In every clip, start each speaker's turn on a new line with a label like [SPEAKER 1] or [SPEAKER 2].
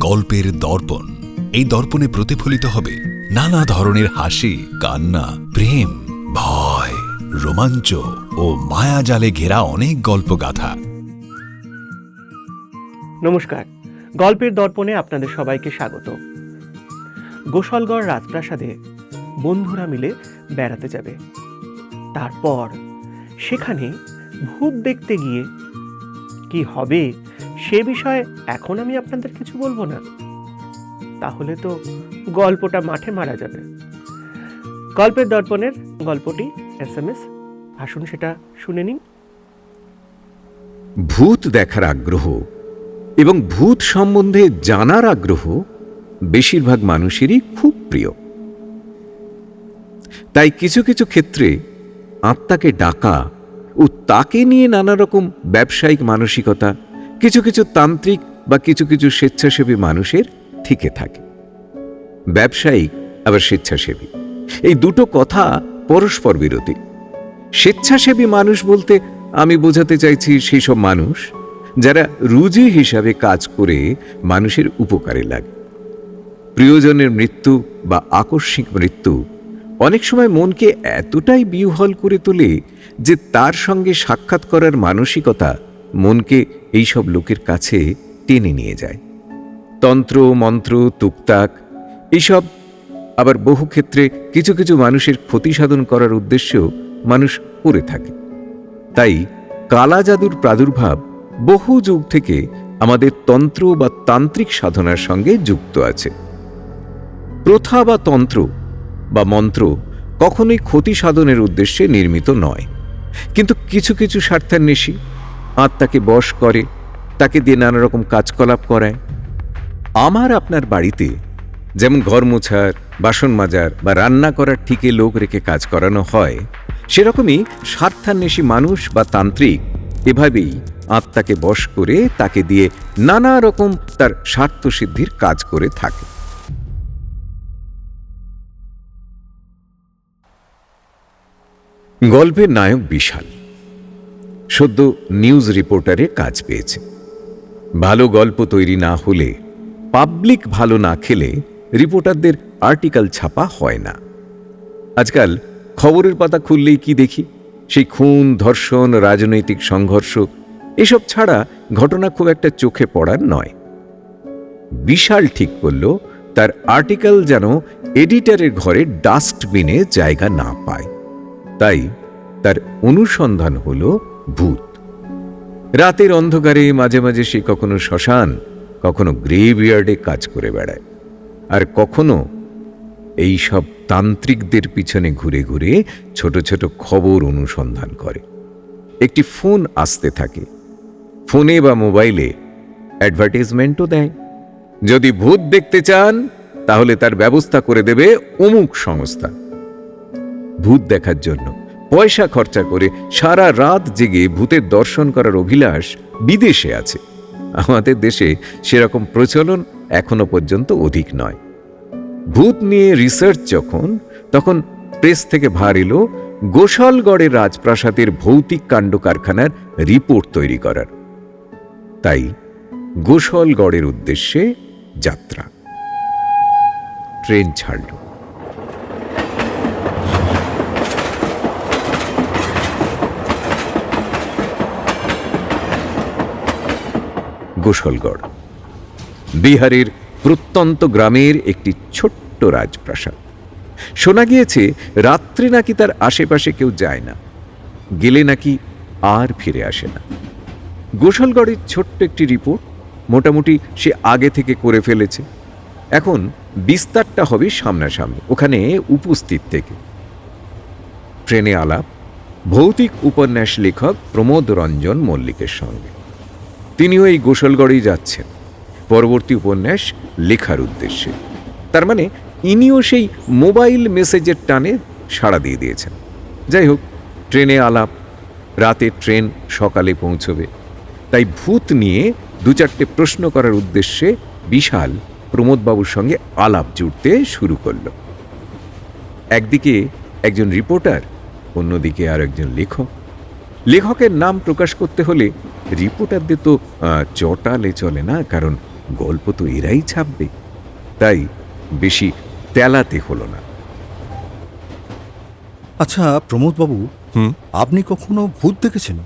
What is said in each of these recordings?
[SPEAKER 1] গল্পের দর্পণ। এই দর্পণে প্রতিফলিত হবে নানা ধরনের হাসি, কান্না, প্রেম, ভয়, রোমাঞ্চ ও মায়াজালে ঘেরা অনেক গল্পগাথা।
[SPEAKER 2] নমস্কার, গল্পের দর্পণে আপনাদের সবাইকে স্বাগত। গোসলগড় রাজপ্রাসাদে বন্ধুরা মিলে বেড়াতে যাবে। তারপর সেখানে ভূত দেখতে গিয়ে কি হবে সে বিষয়ে এখন আমি আপনাদের কিছু বলবো না, তাহলে তো গল্পটা মাঠে মারা যাবে। গল্পের দর্পণের গল্পটি SMS, আসুন সেটা শুনে নিন।
[SPEAKER 3] ভূত দেখার আগ্রহ এবং ভূত সম্বন্ধে জানার আগ্রহ বেশিরভাগ মানুষেরই খুব প্রিয়। তাই কিছু কিছু ক্ষেত্রে আত্মাকে ডাকা ও তাকে নিয়ে নানা রকম ব্যবসায়িক মানসিকতা কিছু কিছু তান্ত্রিক বা কিছু কিছু স্বেচ্ছাসেবী মানুষের থেকে থাকে। ব্যবসায়িক আবার স্বেচ্ছাসেবী, এই দুটো কথা পরস্পর বিরোধী। স্বেচ্ছাসেবী মানুষ বলতে আমি বোঝাতে চাইছি সেই সব মানুষ যারা রুজি হিসাবে কাজ করে মানুষের উপকারে লাগে। প্রিয়জনের মৃত্যু বা আকস্মিক মৃত্যু অনেক সময় মনকে এতটাই বিহ্বল করে তোলে যে তার সঙ্গে সাক্ষাৎ করার মানসিকতা মনকে এইসব লোকের কাছে টেনে নিয়ে যায়। তন্ত্র মন্ত্র তুকতাক এইসব আবার বহু ক্ষেত্রে কিছু কিছু মানুষের ক্ষতি সাধন করার উদ্দেশ্যেও মানুষ করে থাকে। তাই কালা জাদুর প্রাদুর্ভাব বহু যুগ থেকে আমাদের তন্ত্র বা তান্ত্রিক সাধনার সঙ্গে যুক্ত আছে। প্রথা বা তন্ত্র বা মন্ত্র কখনোই ক্ষতি সাধনের উদ্দেশ্যে নির্মিত নয়, কিন্তু কিছু কিছু স্বার্থান্বেষী আত্মাকে বশ করে, তাকে দিয়ে নানা রকম কাজকলাপ করায়। আমার আপনার বাড়িতে যেমন ঘর মোছার, বাসন মাজার বা রান্না করার ঠিকে লোক রেখে কাজ করানো হয়, সেরকমই স্বার্থান্বেষী মানুষ বা তান্ত্রিক এভাবেই আত্মাকে বশ করে তাকে দিয়ে নানা রকম তার স্বার্থসিদ্ধির কাজ করে থাকে। গল্পের নায়ক বিশাল সদ্য নিউজ রিপোর্টারে কাজ পেয়েছে। ভালো গল্প তৈরি না হলে, পাবলিক ভালো না খেলে রিপোর্টারদের আর্টিকেল ছাপা হয় না। আজকাল খবরের পাতা খুললেই কি দেখি, সেই খুন, ধর্ষণ, রাজনৈতিক সংঘর্ষ, এসব ছাড়া ঘটনা খুব একটা চোখে পড়ার নয়। বিশাল ঠিক করল তার আর্টিকেল যেন এডিটরের ঘরে ডাস্টবিনে জায়গা না পায়। তাই তার অনুসন্ধান হল ভূত। রাতের অন্ধকারে মাঝে মাঝে সে কখনো শ্মশান, কখনো গ্রেভইয়ার্ডে কাজ করে বেড়ায়, আর কখনো এই সব তান্ত্রিকদের পিছনে ঘুরে ঘুরে ছোট ছোট খবর অনুসন্ধান করে। একটি ফোন আসতে থাকে, ফোনে বা মোবাইলে অ্যাডভার্টাইজমেন্টও দেয়। যদি ভূত দেখতে চান তাহলে তার ব্যবস্থা করে দেবে অমুক সংস্থা। ভূত দেখার জন্য পয়সা খরচা করে সারা রাত জেগে ভূতের দর্শন করার অভিলাষ বিদেশে আছে। আমাদের দেশে সেরকম প্রচলন এখনো পর্যন্ত অধিক নয়। ভূত নিয়ে রিসার্চ তখন প্রেস থেকে ভার এলো গোসলগড়ের রাজপ্রাসাদের ভৌতিক কাণ্ড কারখানার রিপোর্ট তৈরি করার। তাই গোসলগড়ের উদ্দেশ্যে যাত্রা। ট্রেন ছাড়ল। গোসলগড় বিহারের প্রত্যন্ত গ্রামের একটি ছোট্ট রাজপ্রাসাদ। শোনা গিয়েছে রাত্রে নাকি তার আশেপাশে কেউ যায় না, গেলে নাকি আর ফিরে আসে না। গোসলগড়ের ছোট্ট একটি রিপোর্ট মোটামুটি সে আগে থেকে করে ফেলেছে। এখন বিস্তারটা হবে সামনাসামনি, ওখানে উপস্থিত থেকে। ট্রেনে আলাপ ভৌতিক উপন্যাস লেখক প্রমোদ রঞ্জন মল্লিকের সঙ্গে। তিনিও এই গোসলগড়েই যাচ্ছেন পরবর্তী উপন্যাস লেখার উদ্দেশ্যে। তার মানে ইনিও সেই মোবাইল মেসেজের টানে সাড়া দিয়ে দিয়েছেন। যাই হোক, ট্রেনে আলাপ, রাতে ট্রেন সকালে পৌঁছবে। তাই ভূত নিয়ে দু চারটে প্রশ্ন করার উদ্দেশ্যে বিশাল প্রমোদবাবুর সঙ্গে আলাপ জুড়তে শুরু করল। একদিকে একজন রিপোর্টার, অন্যদিকে আর একজন লেখক। লেখকের নাম প্রকাশ করতে হলে রিপোর্টারদের তো চটালে চলে না, কারণ গল্প তো এরাই ছাপবে, তাই বেশি তেলাতে হলো না।
[SPEAKER 4] আচ্ছা প্রমোদবাবু, আপনি কখনো ভূত দেখেছেন?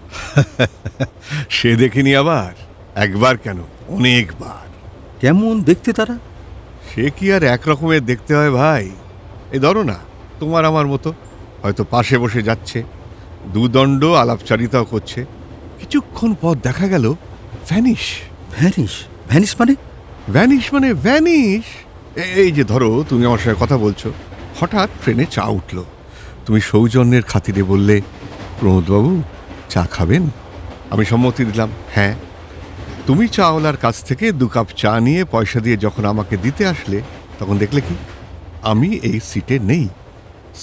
[SPEAKER 5] সে দেখিনি আবার, একবার কেন অনেকবার।
[SPEAKER 4] কেমন দেখতে তারা?
[SPEAKER 5] সে কি আর এক রকমের দেখতে হয় ভাই? এই ধরো না, তোমার আমার মতো হয়তো পাশে বসে যাচ্ছে, দুদণ্ড আলাপচারিতাও করছে, কিছুক্ষণ পর দেখা গেল ভ্যানিশ।
[SPEAKER 4] ভ্যানিশ? ভ্যানিশ মানে?
[SPEAKER 5] ভ্যানিশ মানে ভ্যানিশ। এই যে ধরো তুমি আমার সঙ্গে কথা বলছো, হঠাৎ ট্রেনে চা উঠলো, তুমি সৌজন্যের খাতিরে বললে, প্রমোদবাবু চা খাবেন? আমি সম্মতি দিলাম হ্যাঁ। তুমি চাওয়ালার কাছ থেকে 2 কাপ চা নিয়ে পয়সা দিয়ে যখন আমাকে দিতে আসলে, তখন দেখলে কি আমি এই সিটে নেই।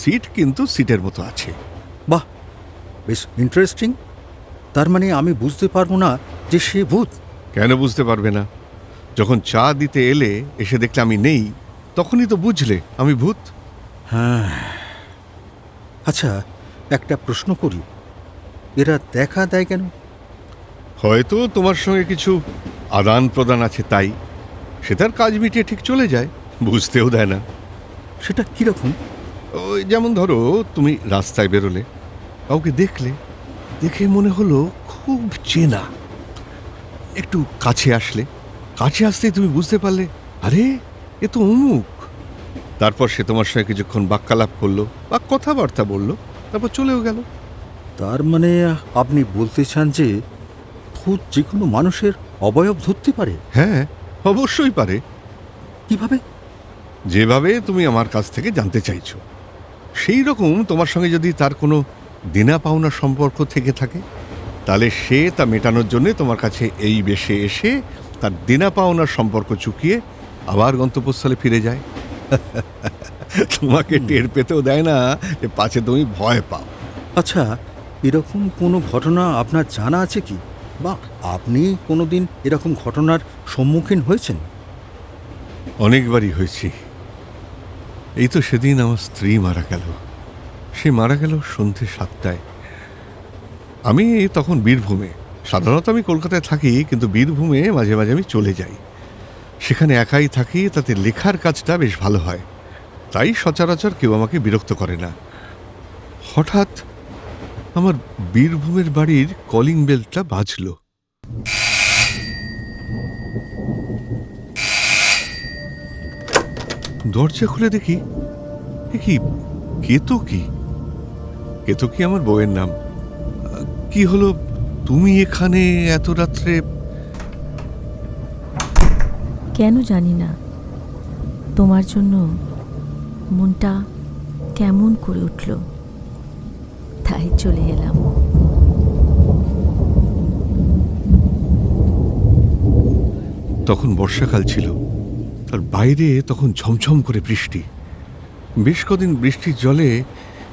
[SPEAKER 5] সিট কিন্তু সিটের মতো আছে।
[SPEAKER 4] বাহ, বেশ ইন্টারেস্টিং। তার মানে আমি বুঝতে পারবো না যে সে ভূত?
[SPEAKER 5] কেন বুঝতে পারবে না? যখন চা দিতে এলে, এসে দেখলে আমি নেই, তখনই তো বুঝলে আমি ভূত।
[SPEAKER 4] হ্যাঁ। আচ্ছা, একটা প্রশ্ন করি, এরা দেখা দেয় কেন?
[SPEAKER 5] হয়তো তোমার সঙ্গে কিছু আদান প্রদান আছে, তাই সে তার কাজ মিটিয়ে ঠিক চলে যায়, বুঝতেও দেয় না।
[SPEAKER 4] সেটা কিরকম?
[SPEAKER 5] ওই যেমন ধরো তুমি রাস্তায় বেরোলে, কাউকে দেখলে, দেখে মনে হলো খুব চেনা, একটু কাছে আসলে, কাছে আসতেই তুমি বুঝতে পারলে আরে এ তো অমুক। তারপর সে তোমার সঙ্গে কিছুক্ষণ বাক্যালাপ করলো বা কথাবার্তা বললো, তারপর চলেও গেল।
[SPEAKER 4] তার মানে আপনি বলতে চান যে ভূত যে কোনো মানুষের অবয়ব ধরতে পারে?
[SPEAKER 5] হ্যাঁ, অবশ্যই পারে।
[SPEAKER 4] কিভাবে?
[SPEAKER 5] যেভাবে তুমি আমার কাছ থেকে জানতে চাইছো, সেই রকম তোমার সঙ্গে যদি তার কোনো দেনা পাওনা সম্পর্ক থেকে থাকে, তাহলে সে তা মেটানোর জন্য তোমার কাছে এই বেশে এসে তার দেনা পাওনার সম্পর্ক চুকিয়ে আবার গন্তব্যস্থলে ফিরে যায়। তোমাকে টের পেতেও দেয় না যে পাছে তুমি ভয় পাও।
[SPEAKER 4] আচ্ছা, এরকম কোনো ঘটনা আপনার জানা আছে কি, বা আপনি কোনোদিন এরকম ঘটনার সম্মুখীন হয়েছেন?
[SPEAKER 5] অনেকবারই হয়েছি। এই তো সেদিন আমার স্ত্রী মারা গেল। সে মারা গেল সন্ধ্যে 7টায়। আমি তখন বীরভূমে, সাধারণত আমি কলকাতায় থাকি, কিন্তু বীরভূমে মাঝে মাঝে আমি চলে যাই। সেখানে একাই থাকি, তাতে লেখার কাজটা বেশ ভালো হয়, তাই সচরাচর কেউ আমাকে বিরক্ত করে না। হঠাৎ আমার বীরভূমের বাড়ির কলিং বেলটা বাজলো। দরজা খুলে দেখি, এ কি কেতকী। কেতকী আমার বউয়ের নাম। কি হলো, তুমি এখানে এত রাত্রে?
[SPEAKER 6] কেন জানি না, তোমার জন্য মনটা কেমন করে উঠল, তাই চলে এলাম।
[SPEAKER 5] তখন বর্ষাকাল ছিল, তার বাইরে তখন ঝমঝম করে বৃষ্টি। বেশ কদিন বৃষ্টির জলে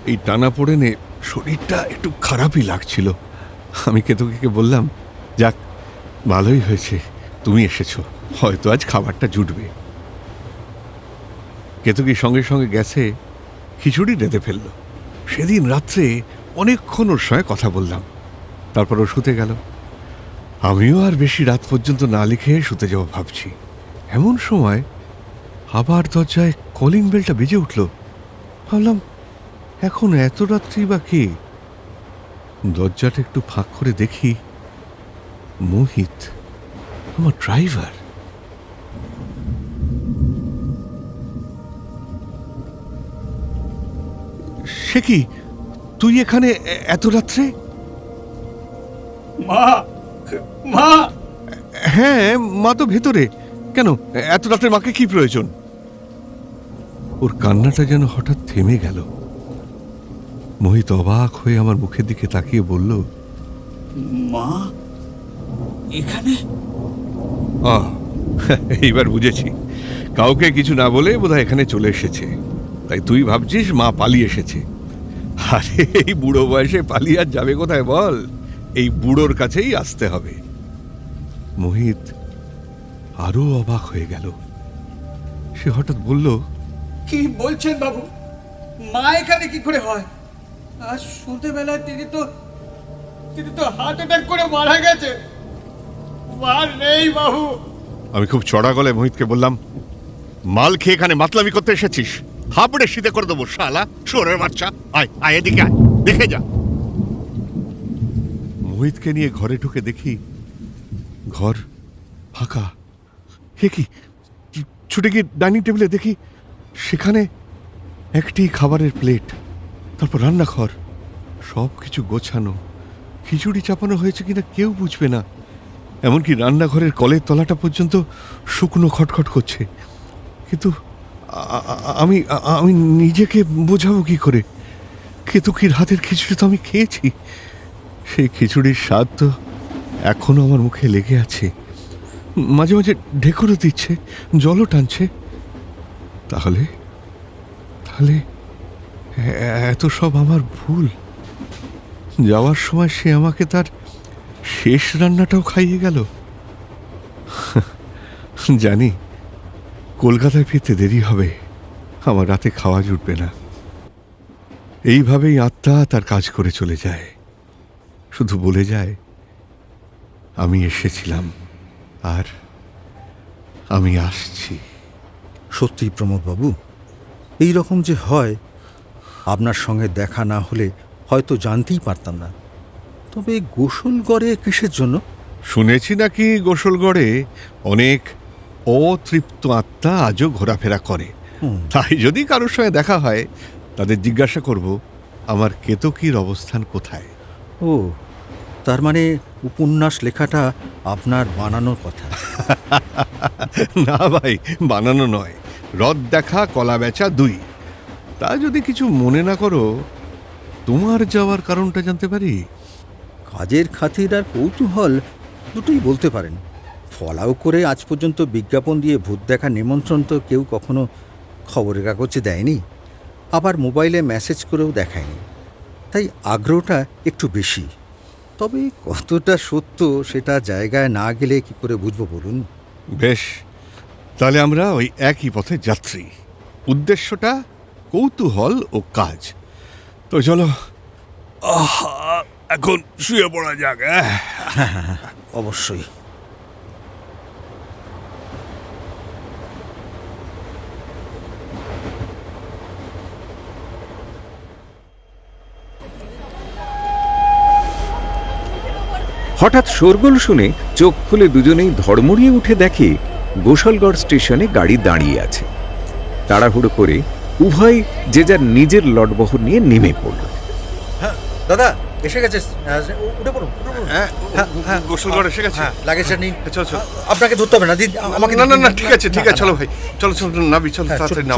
[SPEAKER 5] এই টানা পড়েনে শরীরটা একটু খারাপই লাগছিল। আমি কেতকীকে বললাম, যাক ভালোই হয়েছে তুমি এসেছো, হয়তো আজ খাবারটা জুটবে। কেতকী সঙ্গে সঙ্গে গেছে খিচুড়ি রেঁধে ফেলল। সেদিন রাত্রে অনেকক্ষণ ওর সঙ্গে কথা বললাম, তারপর ও শুতে গেল। আমিও আর বেশি রাত পর্যন্ত না লিখে শুতে যাব ভাবছি, এমন সময় আবার দরজায় কলিং বেলটা বেজে উঠল। ভাবলাম এখন এত রাত্রি বা কে? দরজাটা একটু ফাঁক করে দেখি, মোহিত, আমার ড্রাইভার। সে কি, তুই এখানে এত রাত্রে?
[SPEAKER 4] মা, মা!
[SPEAKER 5] হ্যাঁ, মা তো ভেতরে। কেন এত রাত্রে মাকে কি প্রয়োজন? ওর কান্নাটা যেন হঠাৎ থেমে গেল। মোহিত অবাক হয়ে আমার মুখের দিকে তাকিয়ে বলল,
[SPEAKER 4] মা এখানে?
[SPEAKER 5] এইবার বুঝেছি, কাউকে কিছু না বলে বোধহয় এখানে চলে এসেছে, তাই তুই ভাবছিস মা পালিয়ে এসেছে। আরে এই বুড়ো বয়সে পালিয়ে আর যাবে কোথায় বল? এই বুড়োর কাছেই আসতে হবে। মোহিত আরো অবাক হয়ে গেল। সে হঠাৎ বলল,
[SPEAKER 7] কি বলছেন বাবু? মা এখানে কি করে হয়? আজ সন্ধ্যেবেলায় তিনি তো হার্ট অ্যাটাক করে মারা গেছে। মা নেই বাবু,
[SPEAKER 5] আমি খুব চড়া গলায় মোহিতকে বললাম, মাল খেয়ে এখানে মাতলামি করতে এসেছিস? হাবড়ে শীতে করে দেবো শালা, শুয়োরের বাচ্চা। আয় আয় এদিকে আয়, দেখে যা। মোহিতকে নিয়ে ঘরে ঢুকে দেখি ঘর ফাঁকা। হে কি, ছুটে গিয়ে ডাইনিং টেবিলে দেখি সেখানে একটি খাবারের প্লেট, তারপর রান্নাঘর, সব কিছু গোছানো। খিচুড়ি চাপানো হয়েছে কিনা কেউ বুঝবে না। এমনকি রান্নাঘরের কলের তলাটা পর্যন্ত শুকনো খটখট করছে। কিন্তু আমি আমি নিজেকে বোঝাবো কি করে? কেতকীর হাতের খিচুড়ি তো আমি খেয়েছি। সেই খিচুড়ির স্বাদ তো এখনো আমার মুখে লেগে আছে। মাঝে মাঝে ঢেকুরও দিচ্ছে, জলও টানছে। তাহলে তাহলে এত সব আমার ভুল। যাওয়ার সময় সে আমাকে তার শেষ রান্নাটাও খাইয়ে গেল। জানি কলকাতায় ফিরতে দেরি হবে, আমার রাতে খাওয়া জুটবে না। এইভাবেই আত্মা তার কাজ করে চলে যায়, শুধু বলে যায় আমি এসেছিলাম আর আমি আসছি।
[SPEAKER 4] সত্যি প্রমোদবাবু, এই রকম যে হয়, আপনার সঙ্গে দেখা না হলে হয়তো জানতেই পারতাম না। তবে গোসলগড়ে কিসের জন্য?
[SPEAKER 5] শুনেছি নাকি গোসলগড়ে অনেক অতৃপ্ত আত্মা আজও ঘোরাফেরা করে। তাই যদি কারোর সঙ্গে দেখা হয় তাদের জিজ্ঞাসা করব আমার কেতকীর অবস্থান কোথায়।
[SPEAKER 4] ও, তার মানে উপন্যাস লেখাটা আপনার বানানোর কথা?
[SPEAKER 5] না ভাই, বানানো নয়, রদ দেখা কলা বেচা দুই। তা যদি কিছু মনে না করো, তোমার যাওয়ার কারণটা জানতে পারি?
[SPEAKER 4] কাজের খাতির আর কৌতূহল দুটোই বলতে পারেন। ফলাও করে আজ পর্যন্ত বিজ্ঞাপন দিয়ে ভূত দেখার নিমন্ত্রণ তো কেউ কখনো খবরের কাগজে দেয়নি, আবার মোবাইলে মেসেজ করেও দেখায়নি। তাই আগ্রহটা একটু বেশি। তবে কতটা সত্য সেটা জায়গায় না গেলে কি করে বুঝবো বলুন?
[SPEAKER 5] বেশ, তাহলে আমরা ওই একই পথে যাত্রী। উদ্দেশ্যটা কৌতূহল ও কাজ। তো চলো এখন শুয়ে পড়া যাক।
[SPEAKER 4] অবশ্যই।
[SPEAKER 3] হঠাৎ শোরগোল শুনে চোখ খুলে দুজনেই ধড়মড়িয়ে উঠে দেখে গোসলগড় স্টেশনে গাড়ি দাঁড়িয়ে আছে। তাড়াহুড়ো করে উভয় যে যার নিজের লটবহর নিয়ে নেমে পড়ল।
[SPEAKER 4] হ্যাঁ দাদা, এসে গেছে, উঠে পড়ুন।
[SPEAKER 5] গোসলগড় এসে গেছে।
[SPEAKER 4] লাগেজটা নিন।
[SPEAKER 5] চল চল।
[SPEAKER 4] আপনাকে ধরতে হবে না, দিন আমাকে।
[SPEAKER 5] না না না, ঠিক আছে ঠিক আছে, চলো ভাই, চলো চলো নাবি, চলো তাড়াতাড়ি নাও।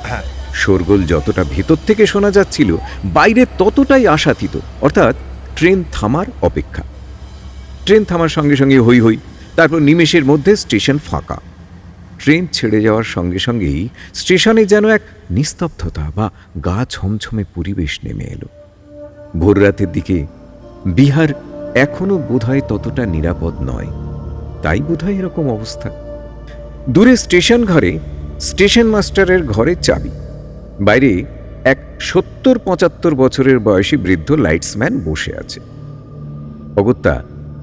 [SPEAKER 4] হ্যাঁ,
[SPEAKER 3] শোরগোল যতটা ভেতর থেকে শোনা যাচ্ছিল, বাইরে ততটাই আশাতীত, অর্থাৎ ট্রেন থামার অপেক্ষা। ট্রেন থামার সঙ্গে সঙ্গে হই হই, তারপর নিমেষের মধ্যে স্টেশন ফাঁকা। ট্রেন ছেড়ে যাওয়ার সঙ্গে সঙ্গেই স্টেশনে যেন এক নিস্তব্ধতা বা গা ছমছমে পরিবেশ নেমে এলো। ভোররাতের দিকে বিহার এখনো বোধহয় ততটা নিরাপদ নয়, তাই বোধহয় এরকম অবস্থা। দূরে স্টেশন ঘরে স্টেশন মাস্টারের ঘরে চাবি, বাইরে এক ৭০-৭৫ বছরের বয়সী বৃদ্ধ লাইটসম্যান বসে আছে। অগত্যা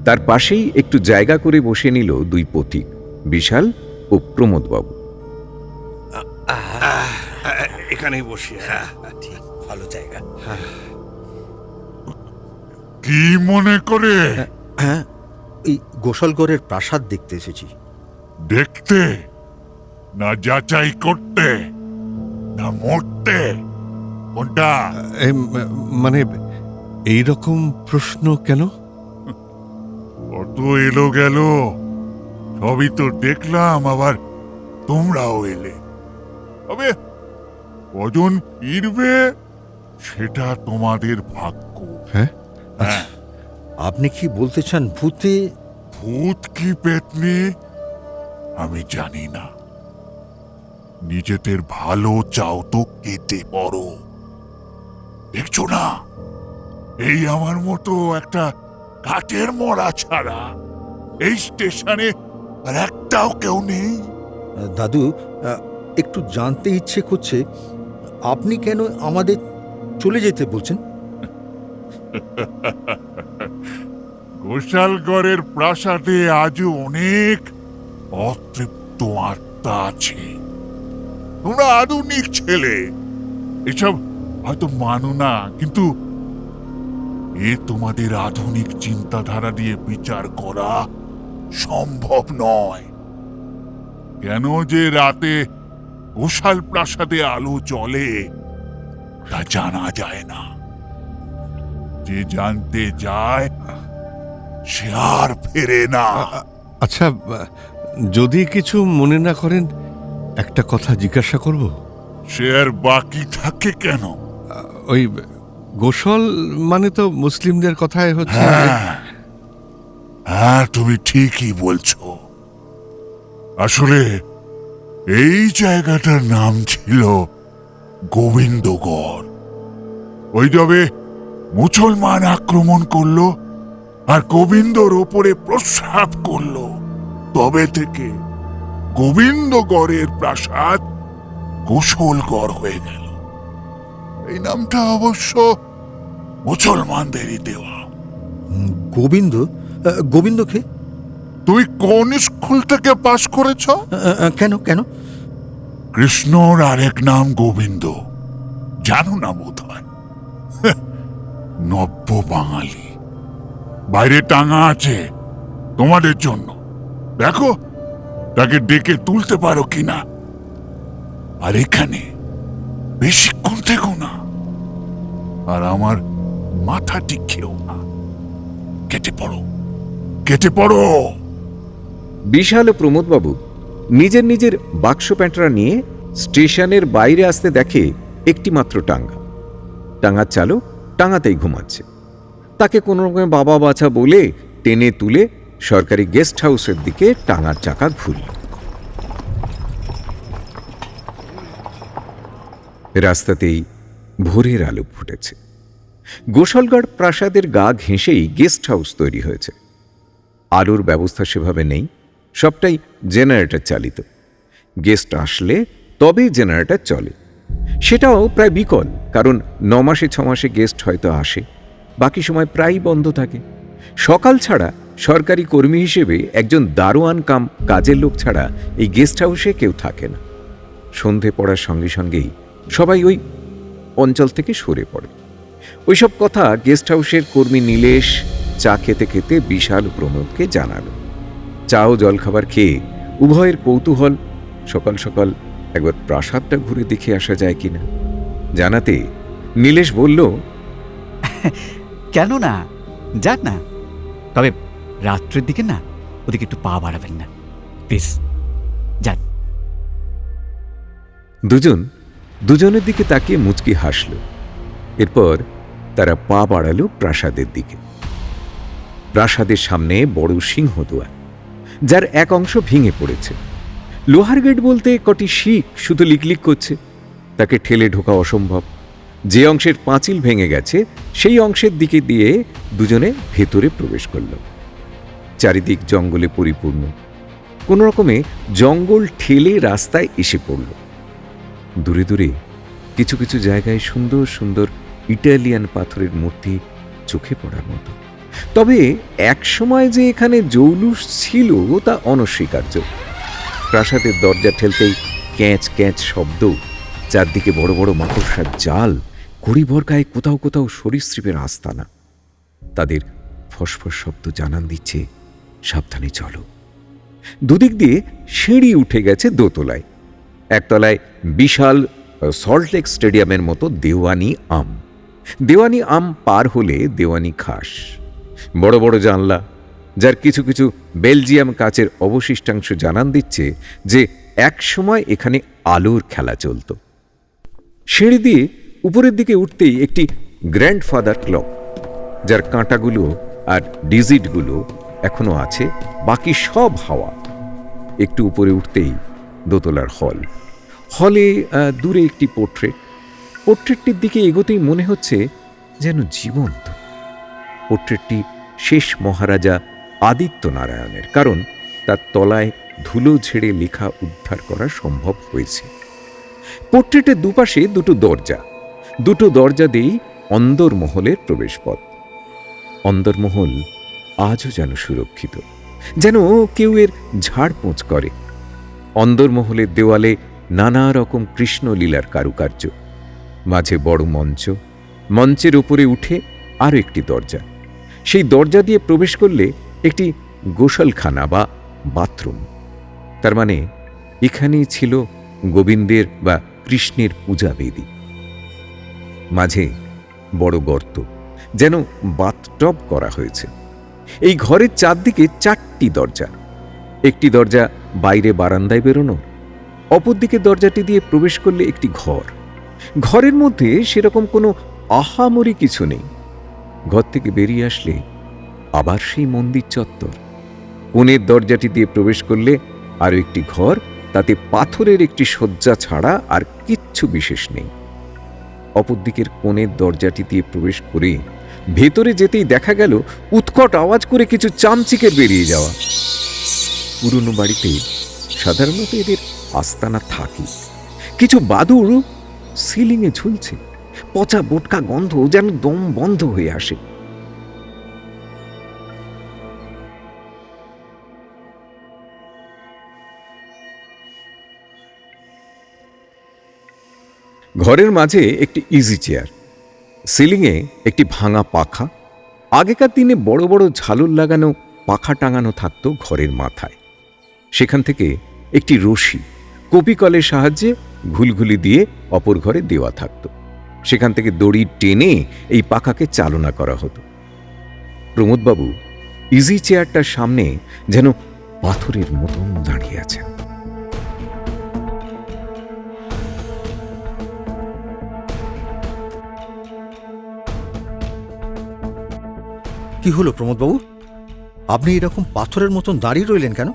[SPEAKER 3] তার পাশেই একটু জায়গা করে বসে নিল দুই পথিক, বিশাল ও প্রমোদবাবু।
[SPEAKER 5] এখানেই বসি।
[SPEAKER 4] ঠিক, ভালো জায়গা।
[SPEAKER 8] কি মনে করে?
[SPEAKER 4] হ্যাঁ, এই গোসলগড়ের প্রাসাদ দেখতে এসেছি।
[SPEAKER 8] দেখতে না যাচাই করতে না মরতে? কোনটা?
[SPEAKER 5] মানে এইরকম প্রশ্ন কেন?
[SPEAKER 8] কত এলো গেল, সবই তো দেখলাম, আবার তোমরাও এলে। তবে কজন ফিরবে সেটা তোমাদের ভাগ্য।
[SPEAKER 5] হ্যাঁ,
[SPEAKER 8] হ্যাঁ,
[SPEAKER 4] আপনি কি বলতে চান ভূতে?
[SPEAKER 8] ভূত কি পেতনি আমি জানি না, নিজেদের ভালো চাও তো কেটে পড়ো। দেখছো না, এই আমার মতো একটা কাঠের মরা ছাড়া এই স্টেশনে আর একটাও কেউ নেই।
[SPEAKER 4] দাদু, একটু জানতে ইচ্ছে করছে, আপনি কেন আমাদের চলে যেতে বলছেন?
[SPEAKER 8] গোসালগড়ের প্রাসাদে আজও অনেক অতৃপ্ত আত্মা আছে। তোমরা আধুনিক ছেলে, এসব হয়তো মানো না, কিন্তু এ তোমাদের আধুনিক চিন্তাধারা দিয়ে বিচার করা সম্ভব নয়। কেন যে রাতে গোশাল প্রাসাদে আলো জ্বলে তা জানা যায় না। যে জানতে যায় সে আর ফেরে না।
[SPEAKER 5] আচ্ছা, যদি কিছু মনে না করেন একটা কথা জিজ্ঞাসা করব।
[SPEAKER 8] সে আর বাকি থাকে কেন?
[SPEAKER 5] ওই গোসল মানে তো মুসলিমদের কথাই হচ্ছে।
[SPEAKER 8] হ্যাঁ, তুমি ঠিকই বলছো। আসলে এই জায়গাটার নাম ছিল গোবিন্দগড়। ওই যবে মুসলমান আক্রমণ করলো আর গোবিন্দর ওপরে প্রস্রাব করলো, তবে থেকে গোবিন্দগড়ের প্রাসাদ গোসলগড় হয়ে গেল। এই নামটা অবশ্য মুসলমানদেরই দেওয়া।
[SPEAKER 4] গোবিন্দ? গোবিন্দ কে?
[SPEAKER 8] তুমি কোন স্কুল থেকে পাশ করেছ?
[SPEAKER 4] কেন কেন?
[SPEAKER 8] কৃষ্ণর আরেক নাম গোবিন্দ, জানো না বোধ হয়? নব্য বাঙালি। বাইরে টাঙা আছে তোমাদের জন্য, দেখো তাকে ডেকে তুলতে পারো কিনা। আর এখানে বেশিক্ষণ থেকো না, আর আমার মাথাটি খেও না। কেটে পড়ো, কেটে পড়ো।
[SPEAKER 3] বিশাল ও প্রমোদবাবু নিজের নিজের বাক্স প্যাঁটরা নিয়ে স্টেশনের বাইরে আসতে দেখে একটি মাত্র টাঙ্গা। টাঙ্গার চালক টাঙ্গাতেই ঘুমাচ্ছে। তাকে কোনো রকমে বাবা বাছা বলে টেনে তুলে সরকারি গেস্ট হাউসের দিকে টাঙ্গার চাকা ঘুরল। রাস্তাতেই ভোরের আলো ফুটেছে। গোসলগড় প্রাসাদের গা ঘেঁষেই গেস্ট হাউস তৈরি হয়েছে। আলোর ব্যবস্থা সেভাবে নেই, সবটাই জেনারেটর চালিত। গেস্ট আসলে তবেই জেনারেটর চলে, সেটাও প্রায় বিকল, কারণ 9 মাসে 6 মাসে গেস্ট হয়তো আসে, বাকি সময় প্রায়ই বন্ধ থাকে। সকাল ছাড়া সরকারি কর্মী হিসেবে একজন দারোয়ান কাম কাজের লোক ছাড়া এই গেস্ট হাউসে কেউ থাকে না। সন্ধে পড়ার সঙ্গে সঙ্গেই সবাই ওই অঞ্চল থেকে সরে পড়ে। ওইসব কথা গেস্ট হাউসের কর্মী নীলেশ চা খেতে খেতে বিশাল প্রমোদকে জানালো। চা ও জলখাবার খেয়ে উভয়ের কৌতূহল সকাল সকাল একবার প্রাসাদটা ঘুরে দেখে আসা যায় কিনা জানাতে নীলেশ বলল,
[SPEAKER 9] কেন না, যাক না, তবে রাত্রের দিকে না ওদিকে একটু পা বাড়াবেন না প্লিজ, যান।
[SPEAKER 3] দুজনের দিকে তাকিয়ে মুচকি হাসল। এরপর তারা পা বাড়ালো প্রাসাদের দিকে। প্রাসাদের সামনে বড় সিংহদুয়ার, যার এক অংশ ভেঙে পড়েছে। লোহার গেট বলতে কটি শিক শুধু লিকলিক করছে, তাকে ঠেলে ঢোকা অসম্ভব। যে অংশের পাঁচিল ভেঙে গেছে সেই অংশের দিকে দিয়ে দুজনে ভেতরে প্রবেশ করল। চারিদিক জঙ্গলে পরিপূর্ণ। কোনো রকমে জঙ্গল ঠেলে রাস্তায় এসে পড়ল। দূরে দূরে কিছু কিছু জায়গায় সুন্দর সুন্দর ইটালিয়ান পাথরের মূর্তি চোখে পড়ার মতো। তবে এক সময় যে এখানে জৌলুস ছিল তা অনস্বীকার্য। প্রাসাদের দরজা ঠেলতেই ক্যাঁচ ক্যাঁচ শব্দ, চারদিকে বড় বড় মাকড়সার জাল, কড়িভর গায়ে কোথাও কোথাও সরীসৃপের আস্তানা। তাদের ফসফস শব্দ জানান দিচ্ছে সাবধানে চলো। দুদিক দিয়ে সিঁড়ি উঠে গেছে দোতলায়। একতলায় বিশাল সল্টলেক স্টেডিয়ামের মতো দেওয়ানি আম। দেওয়ানি আম পার হলে দেওয়ানি খাস, বড় বড় জানলা, যার কিছু কিছু বেলজিয়াম কাচের অবশিষ্টাংশ জানান দিচ্ছে যে এক সময় এখানে আলোর খেলা চলত। সিঁড়ি দিয়ে উপরের দিকে উঠতেই একটি গ্র্যান্ডফাদার ক্লক, যার কাঁটাগুলো আর ডিজিটগুলো এখনো আছে, বাকি সব হাওয়া। একটু উপরে উঠতেই দোতলার হল। হলে দূরে একটি পোর্ট্রেটটির দিকে এগোতেই মনে হচ্ছে যেন জীবন্ত। পোর্ট্রেটটি শেষ মহারাজা আদিত্য নারায়ণের, কারণ তার তলায় ধুলো ঝেড়ে লেখা উদ্ধার করা সম্ভব হয়েছে। পোর্ট্রেটের দুপাশে দুটো দরজা দিয়েই অন্দরমহলের প্রবেশপথ। অন্দরমহল আজও যেন সুরক্ষিত। যেন কেউ এর ঝাড়পোঁছ করে। অন্দরমহলের দেওয়ালে নানা রকম কৃষ্ণলীলার কারুকার্য, মাঝে বড় মঞ্চ, মঞ্চের উপরে উঠে আরও একটি দরজা। সেই দরজা দিয়ে প্রবেশ করলে একটি গোসলখানা বা বাথরুম। তার মানে এখানেই ছিল গোবিন্দের বা কৃষ্ণের পূজাবেদী। মাঝে বড় গর্ত, যেন বাথটব করা হয়েছে। এই ঘরের চারদিকে 4টি দরজা। একটি দরজা বাইরে বারান্দায় বেরোনোর, অপরদিকে দরজাটি দিয়ে প্রবেশ করলে একটি ঘর। ঘরের মধ্যে সেরকম কোনো আহামরি কিছু নেই। ঘর থেকে বেরিয়ে আসলে আবার সেই মন্দির চত্বর। কোণের দরজাটি দিয়ে প্রবেশ করলে আরও একটি ঘর, তাতে পাথরের একটি শয্যা ছাড়া আর কিচ্ছু বিশেষ নেই। অপরদিকের কোণের দরজাটি দিয়ে প্রবেশ করে ভেতরে যেতেই দেখা গেল উৎকট আওয়াজ করে কিছু চামচিকের বেরিয়ে যাওয়া। পুরনো বাড়িতে সাধারণত এদের আস্তানা থাকে। কিছু বাদুড় সিলিংয়ে ঝুলছে, পচা বোটকা গন্ধ যেন দম বন্ধ হয়ে আসে। ঘরের মাঝে একটি ইজি চেয়ার, সিলিংয়ে একটি ভাঙা পাখা। আগেকার দিনে বড় বড় ঝালর লাগানো পাখা টাঙানো থাকতো ঘরের মাথায়। সেখান থেকে একটি রশি কপিকলের সাহায্যে ঘুলঘুলি দিয়ে অপর ঘরে দেওয়া থাকত। সেখান থেকে দড়ি টেনে এই পাখাকে চালনা করা হতো। প্রমোদবাবু ইজি চেয়ারটার সামনে যেন পাথরের মতন দাঁড়িয়ে আছেন।
[SPEAKER 4] কি হলো প্রমোদবাবু, আপনি এরকম পাথরের মতন দাঁড়িয়ে রইলেন কেন?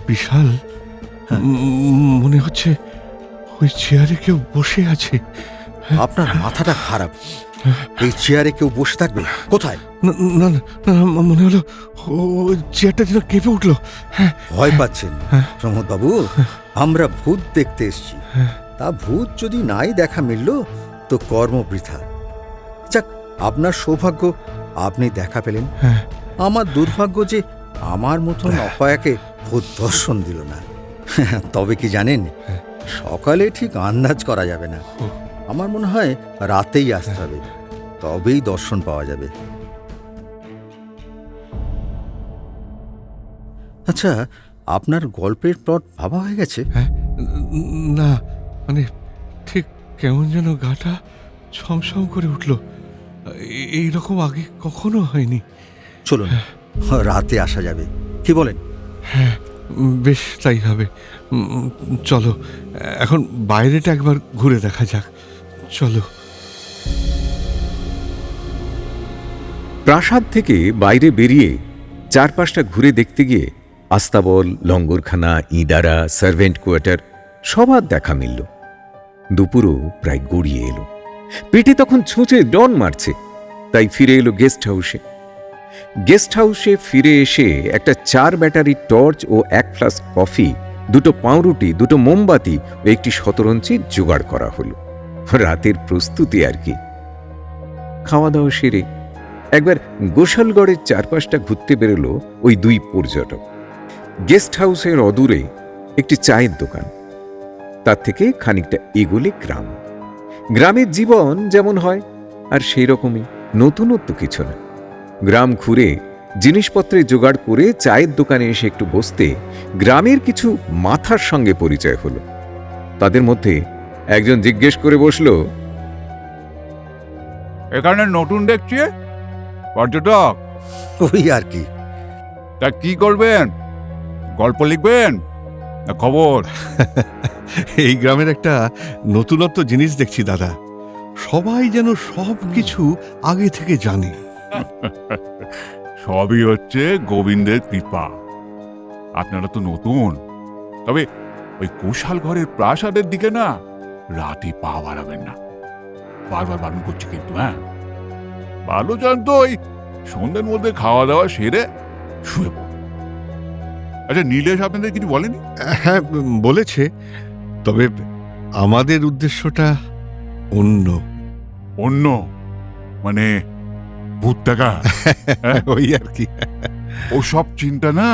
[SPEAKER 5] বিশাল, মনে হচ্ছে ওই চেয়ারে কেউ বসে আছে।
[SPEAKER 4] আপনার মাথাটা খারাপ। এই চেয়ারে কেউ বসে থাকবে? কোথায়?
[SPEAKER 5] না না না, মনে হলো ওই চেয়ারটা যেন কেঁপে উঠলো।
[SPEAKER 4] ভয় পাচ্ছেন প্রমোদবাবু? আমরা ভূত দেখতে এসেছি। তা ভূত যদি নাই দেখা মিলল তো কর্ম বৃথা। যাক, আপনার সৌভাগ্য আপনি দেখা পেলেন। আমার দুর্ভাগ্য যে আমার মতন অপয়াকে ভূত দর্শন দিল না। তবে কি জানেন, সকালে ঠিক আন্দাজ করা যাবে না। আমার মনে হয় রাতেই আসতে হবে, তবেই দর্শন পাওয়া যাবে। আচ্ছা, আপনার গল্পের প্লট ভাবা হয়ে গেছে?
[SPEAKER 5] না, মানে ঠিক কেমন যেন গাটা ছমছম করে উঠল। এইরকম আগে কখনো হয়নি।
[SPEAKER 4] চলুন, রাতে আসা যাবে, কি বলেন?
[SPEAKER 5] হ্যাঁ, বেশ তাই হবে। চলো, এখন বাইরেটা একবার ঘুরে দেখা যাক। চলো।
[SPEAKER 3] প্রাসাদ থেকে বাইরে বেরিয়ে চারপাশটা ঘুরে দেখতে গিয়ে আস্তাবল, লঙ্গরখানা, ইদারা, সার্ভেন্ট কোয়ার্টার সবার দেখা মিলল। দুপুরও প্রায় গড়িয়ে এলো। পেটে তখন ছুঁচে ডন মারছে, তাই ফিরে এলো গেস্ট হাউসে। গেস্ট হাউসে ফিরে এসে একটা 4 ব্যাটারি টর্চ ও 1 ফ্লাস্ক কফি, 2 পাউরুটি, 2 মোমবাতি ও একটি শতরঞ্চি জোগাড় করা হলো। রাতের প্রস্তুতি আর কি। খাওয়া দাওয়া সেরে একবার গোশালগড়ের চারপাশটা ঘুরতে বেরোলো ওই 2 পর্যটক। গেস্ট হাউসের অদূরে একটি চায়ের দোকান, তার থেকে খানিকটা এগোলে গ্রাম। গ্রামের জীবন যেমন হয় আর সেই রকমই, নতুনত্ব কিছু না। গ্রাম ঘুরে জিনিসপত্রের জোগাড় করে চায়ের দোকানে এসে একটু বসতে গ্রামের কিছু মাথার সঙ্গে পরিচয় হলো। তাদের মধ্যে একজন জিজ্ঞেস করে বসল,
[SPEAKER 8] এখানে নতুন দেখছি পর্যটক?
[SPEAKER 4] ওই আর কি।
[SPEAKER 8] তা কি করবেন? গল্প লিখবেন না খবর?
[SPEAKER 5] এই গ্রামের একটা নতুনত্ব জিনিস দেখছি দাদা। সবাই যেন সব কিছু আগে থেকে জানে।
[SPEAKER 8] সবই হচ্ছে গোবিন্দের কৃপা। আপনারা তো নতুন, তবে ওই কোশাল ঘরের প্রাসাদের দিকে না রাতে পা বাড়াবেন না। বারবার বারণ করছি কিন্তু। হ্যাঁ, ভালো জানতো ওই সন্ধ্যের মধ্যে খাওয়া দাওয়া সেরে শুয়ে পড়ুন। আচ্ছা, নীলেশ আপনাদের কিছু বলেনি?
[SPEAKER 5] হ্যাঁ, বলেছে, তবে আমাদের উদ্দেশ্যটা অন্য।
[SPEAKER 8] অন্য মানে ভূত দেখা
[SPEAKER 5] ওই আর কি।
[SPEAKER 8] ওসব চিন্তা না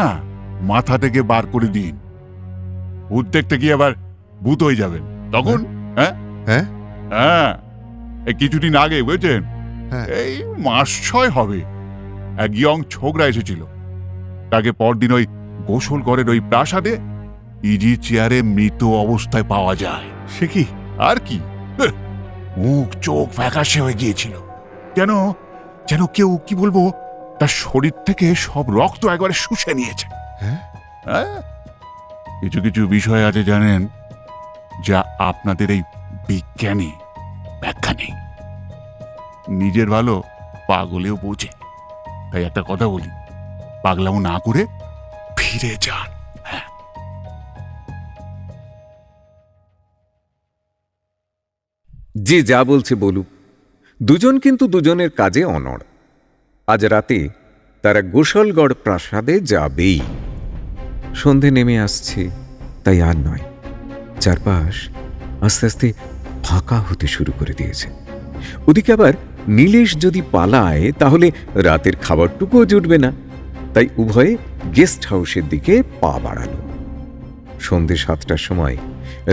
[SPEAKER 8] মাথা থেকে বার করে দিন। ভূত দেখতে গিয়ে আবার ভূত হয়ে যাবেন তখন। হ্যাঁ
[SPEAKER 5] হ্যাঁ
[SPEAKER 8] হ্যাঁ, এই কিছুদিন আগে বুঝেছেন,
[SPEAKER 5] হ্যাঁ।
[SPEAKER 8] এই মাস 6 হবে, এক ইয়ং ছোকরা এসেছিল। তাকে পরদিন ওই গোসলঘরের ওই প্রাসাদে ইজি চেয়ারে মৃত অবস্থায় পাওয়া যায়।
[SPEAKER 5] সে কি?
[SPEAKER 8] আর কি, মুখ চোখ ফ্যাকাশে হয়ে গিয়েছিল, যেন যেন কেউ কি বলবো তার শরীর থেকে সব রক্ত একবারে শুষে নিয়েছে।
[SPEAKER 5] হ্যাঁ?
[SPEAKER 8] হ্যাঁ, কিছু কিছু বিষয় আছে জানেন, যা আপনাদের এই বিজ্ঞানী ব্যাখ্যা নেই। নিজের ভালো পাগলেও বোঝে। তাই একটা কথা বলি, পাগলামো না করে ফিরে যান। হ্যাঁ,
[SPEAKER 3] যে যা বলছে বলুক, দুজন কিন্তু দুজনের কাজে অনড়। আজ রাতে তারা গোসলগড় প্রাসাদে যাবেই। সন্ধে নেমে আসছে, তাই আর নয়। চারপাশ আস্তে আস্তে ফাঁকা হতে শুরু করে দিয়েছে। ওদিকে আবার নীলেশ যদি পালায় তাহলে রাতের খাবারটুকুও জুটবে না। তাই উভয়ে গেস্ট হাউসের দিকে পা বাড়াল। সন্ধে 7টার সময়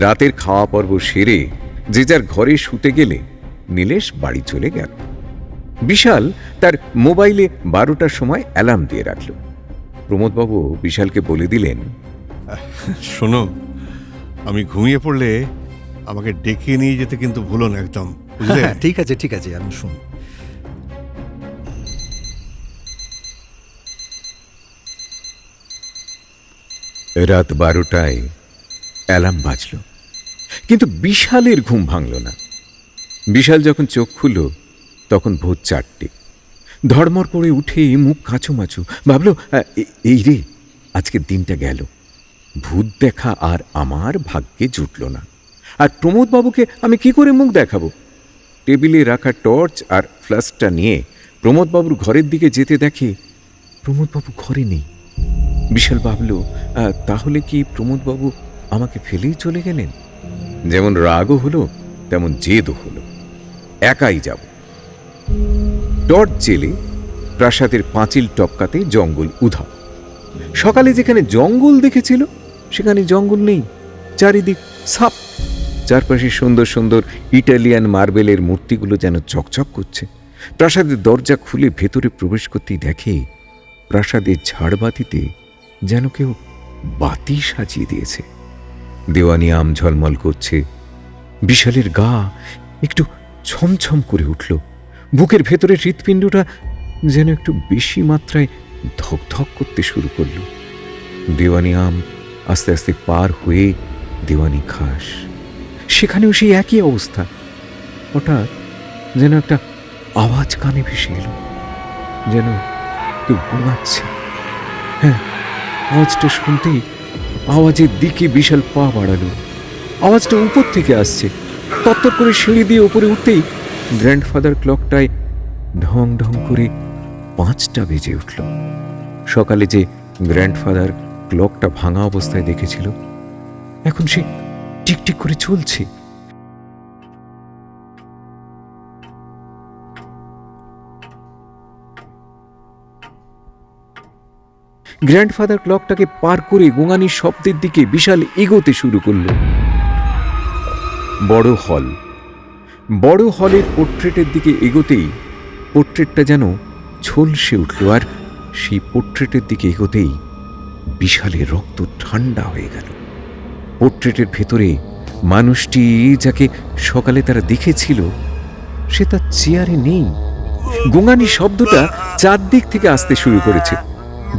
[SPEAKER 3] রাতের খাওয়া পর্ব সেরে যে যার ঘরে শুতে গেলে নীলেশ বাড়ি চলে গেল। বিশাল তার মোবাইলে 12টার সময় অ্যালার্ম দিয়ে রাখল। প্রমোদবাবু বিশালকে বলে দিলেন,
[SPEAKER 5] শোনো, আমি ঘুমিয়ে পড়লে আমাকে ডেকে নিয়ে যেতে কিন্তু ভুলো না একদম, বুঝলে?
[SPEAKER 4] হ্যাঁ, ঠিক আছে ঠিক আছে, আমি শুন।
[SPEAKER 3] রাত 12টায় অ্যালার্ম বাজল, কিন্তু বিশালের ঘুম ভাঙল না। বিশাল যখন চোখ খুলল তখন ভোর 4টে। ধড়মড় করে উঠে মুখ কাঁচুমাচু ভাবল, এই রে, আজকের দিনটা গেল। ভূত দেখা আর আমার ভাগ্যে জুটল না। আর প্রমোদবাবুকে আমি কি করে মুখ দেখাবো? টেবিলে রাখা টর্চ আর ফ্ল্যাশটা নিয়ে প্রমোদবাবুর ঘরের দিকে যেতে দেখে প্রমোদবাবু ঘরে নেই। বিশাল ভাবল, তাহলে কি প্রমোদবাবু আমাকে ফেলেই চলে গেলেন? যেমন রাগও হলো তেমন জেদও হলো। একাই যাব। টর্চ জেলে প্রাসাদের পাঁচিল টপকাতে জঙ্গল উধাও। সকালে যেখানে জঙ্গল দেখেছিল সেখানে জঙ্গল নেই, চারিদিক সাপ। চারপাশে সুন্দর সুন্দর ইটালিয়ান মার্বেলের মূর্তিগুলো যেন চকচক করছে। প্রাসাদের দরজা খুলে ভেতরে প্রবেশ করতেই দেখে প্রাসাদের ঝাড়বাতিতে যেন কেউ বাতি সাজিয়ে দিয়েছে। দেওয়ানি আম ঝলমল করছে। বিশালের গা একটু ছমছম করে উঠল। বুকের ভেতরে হৃৎপিণ্ডটা যেন একটু বেশি মাত্রায় ধকধক করতে শুরু করল। দেওয়ানি আম আস্তে আস্তে পার হয়ে দেওয়ানি খাস, সেখানেও সেই একই অবস্থা। হঠাৎ যেন একটা আওয়াজ কানে ভেসে এলো, যেন কেউ ঘুমাচ্ছে। হ্যাঁ, আওয়াজটা শুনতেই আওয়াজের দিকে বিশাল পা বাড়ালো। আওয়াজটা উপর থেকে আসছে। তত্তর করে সিঁড়ি দিয়ে উপরে উঠতেই গ্র্যান্ডফাদার ক্লকটায় ঢং ঢং করে 5টা বেজে উঠল। সকালে যে গ্র্যান্ডফাদার ক্লকটা ভাঙা অবস্থায় দেখেছিল, এখন সে টিকটিক করে চলছে। গ্র্যান্ডফাদার ক্লকটাকে পার করে গোঙানির শব্দের দিকে বিশাল এগোতে শুরু করল। বড় হলের পোর্ট্রেটের দিকে এগোতেই পোর্ট্রেটটা যেন ঝলসে উঠল। আর সেই পোর্ট্রেটের দিকে এগোতেই বিশালের রক্ত ঠান্ডা হয়ে গেল। পোর্ট্রেটের ভেতরে মানুষটি যাকে সকালে তারা দেখেছিল সে তার চেয়ারে নেই। গোঙানি শব্দটা চারদিক থেকে আসতে শুরু করেছে।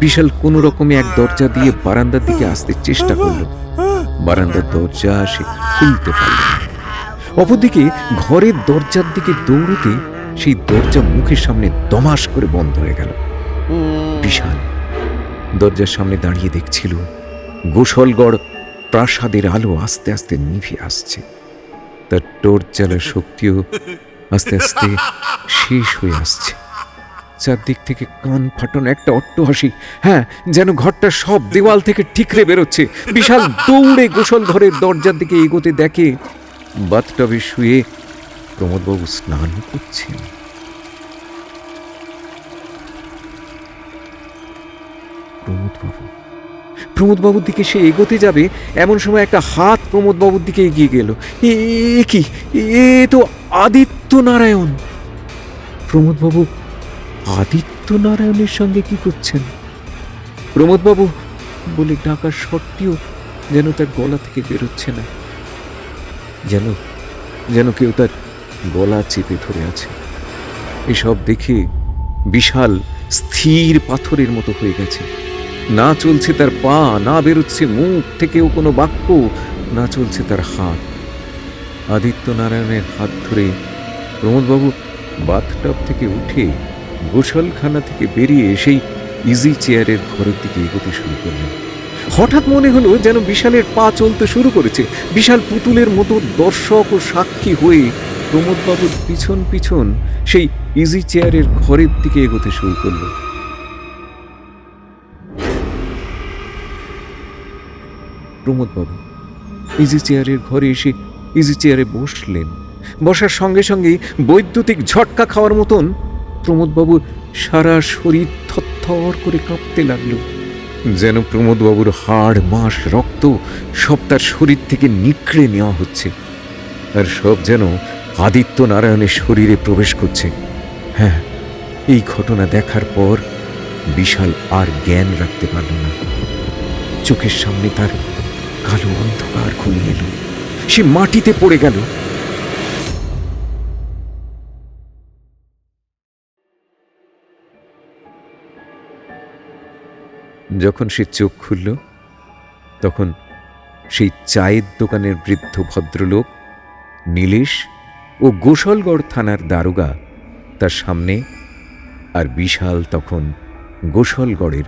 [SPEAKER 3] বিশাল কোনো রকমে এক দরজা দিয়ে বারান্দার দিকে আসতে চেষ্টা করল। বারান্দার দরজা সে খুলতে পারল না। অপরদিকে ঘরের দরজার দিকে দৌড়তে সেই দরজা মুখের সামনে দমাস করে বন্ধ হয়ে গেল। বিশাল দরজার সামনে দাঁড়িয়ে দেখছিল গোসলগড় প্রাসাদের আলো আস্তে আস্তে নিভে আসছে। তার টর্চ জ্বালার শক্তিও আস্তে আস্তে শেষ হয়ে আসছে। চারদিক থেকে কান ফাটানো একটা অট্টহাসি, হ্যাঁ, যেন ঘরটা সব দেওয়াল থেকে ঠিকরে বেরোচ্ছে। বিশাল দৌড়ে গোসল ঘরের দরজার দিকে এগোতে দেখে বাথটবে শুয়ে প্রমোদবাবু স্নান করছেন। প্রমোদবাবুর দিকে সে এগোতে যাবে, এমন সময় একটা হাত প্রমোদবাবুর দিকে এগিয়ে গেল। এ কি, এ তো আদিত্য নারায়ণ! প্রমোদবাবু আদিত্য নারায়ণের সঙ্গে কি করছেন? প্রমোদবাবু বলে ডাকার শর্তেও যেন তার গলা থেকে বেরোচ্ছে না, যেন কেউ তার গলা চেপে ধরে আছে। এসব দেখে বিশাল স্থির পাথরের মতো হয়ে গেছে। না চলছে তার পা, না বেরোচ্ছে মুখ থেকেও কোনো বাক্য, না চলছে তার হাত। আদিত্য নারায়ণের হাত ধরে প্রমোদবাবু বাথটব থেকে উঠে গোসলখানা থেকে বেরিয়ে সেই ইজি চেয়ারের ঘরের দিকে এগোতে শুরু করলেন। হঠাৎ মনে হলো যেন বিশালের পা চলতে শুরু করেছে। বিশাল পুতুলের মতো দর্শক ও সাক্ষী হয়ে প্রমোদবাবুর পিছন পিছন সেই ইজি চেয়ারের ঘরের দিকে এগোতে শুরু করল। প্রমোদবাবু ইজি চেয়ারের ঘরে এসে ইজি চেয়ারে বসলেন। বসার সঙ্গে সঙ্গে বৈদ্যুতিক ঝটকা খাওয়ার মতন প্রমোদবাবুর সারা শরীর থরথর করে কাঁপতে লাগলো, যেন প্রমোদবাবুর হাড় মাস রক্ত সব তার শরীর থেকে নিকড়ে নেওয়া হচ্ছে, আর সব যেন আদিত্য নারায়ণের শরীরে প্রবেশ করছে। হ্যাঁ, এই ঘটনা দেখার পর বিশাল আর জ্ঞান রাখতে পারল না। চোখের সামনে তার কালো অন্ধকার ঘনিয়ে এলো, সে মাটিতে পড়ে গেল। যখন সে চোখ খুলল, তখন সেই চায়ের দোকানের বৃদ্ধ ভদ্রলোক নীলেশ ও গোসলগড় থানার দারোগা তার সামনে, আর বিশাল তখন গোসলগড়ের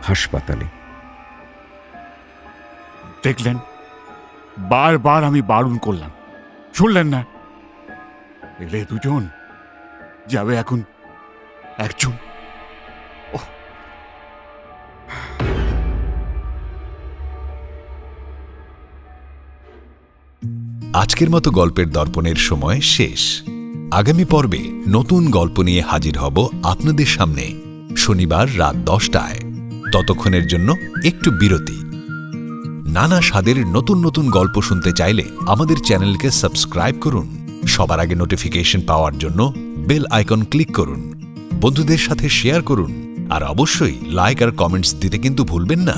[SPEAKER 3] হাসপাতালে।
[SPEAKER 8] দেখলেন, বারবার আমি বারণ করলাম, শুনলেন না। এলে দুজন, যাবে এখন একজন।
[SPEAKER 1] আজকের মতো গল্পের দর্পণের সময় শেষ। আগামী পর্বে নতুন গল্প নিয়ে হাজির হব আপনাদের সামনে শনিবার রাত 10টায়। ততক্ষণের জন্য একটু বিরতি। নানা স্বাদের নতুন নতুন গল্প শুনতে চাইলে আমাদের চ্যানেলকে সাবস্ক্রাইব করুন। সবার আগে নোটিফিকেশন পাওয়ার জন্য বেল আইকন ক্লিক করুন। বন্ধুদের সাথে শেয়ার করুন, আর অবশ্যই লাইক আর কমেন্টস দিতে কিন্তু ভুলবেন না।